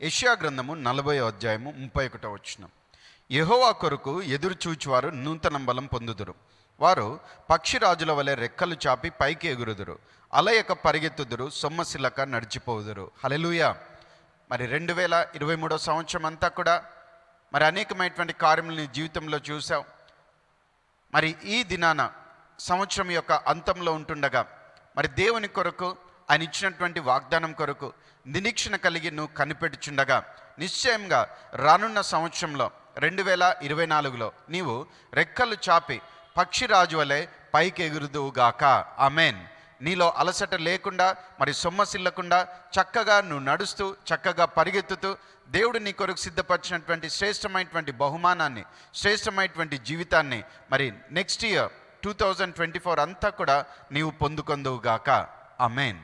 యెషయా గ్రంథము 40వ అధ్యాయము 31వ వచనం. యెహోవా కొరకు ఎదురు చూచువారు నూతన బలం పొందుదురు. వారు పక్షిరాజుల వలె రెక్కలు చాపి పైకి ఎగురుదురు. అలయక పరిగెత్తుదురు, సొమ్మసిల్లక నడిచిపోదురు. హల్లెలూయా. మరి 2023 సంవత్సరం అంతా కూడా మరి అనేకమైనటువంటి కార్యములు నీ జీవితంలో చూసావు. మరి ఈ దినాన సంవత్సరం యొక్క అంతంలో ఉంటుండగా మరి దేవుని కొరకు ఆయన ఇచ్చినటువంటి వాగ్దానం కొరకు నిరీక్షణ కలిగి నువ్వు కనిపెట్టుచుండగా నిశ్చయంగా రానున్న సంవత్సరంలో 2024లో నీవు రెక్కలు చాపి పక్షిరాజు వలె పైకి ఎగురుదువుగాక. ఆమెన్. నీలో అలసట లేకుండా మరి సొమ్మసిల్లకుండా చక్కగా నువ్వు నడుస్తూ చక్కగా పరిగెత్తుతూ దేవుడు నీ కొరకు సిద్ధపరిచినటువంటి శ్రేష్టమైనటువంటి బహుమానాన్ని, శ్రేష్టమైనటువంటి జీవితాన్ని మరి నెక్స్ట్ ఇయర్ 2024 అంతా కూడా నీవు పొందుకొందువుగాక. ఆమెన్.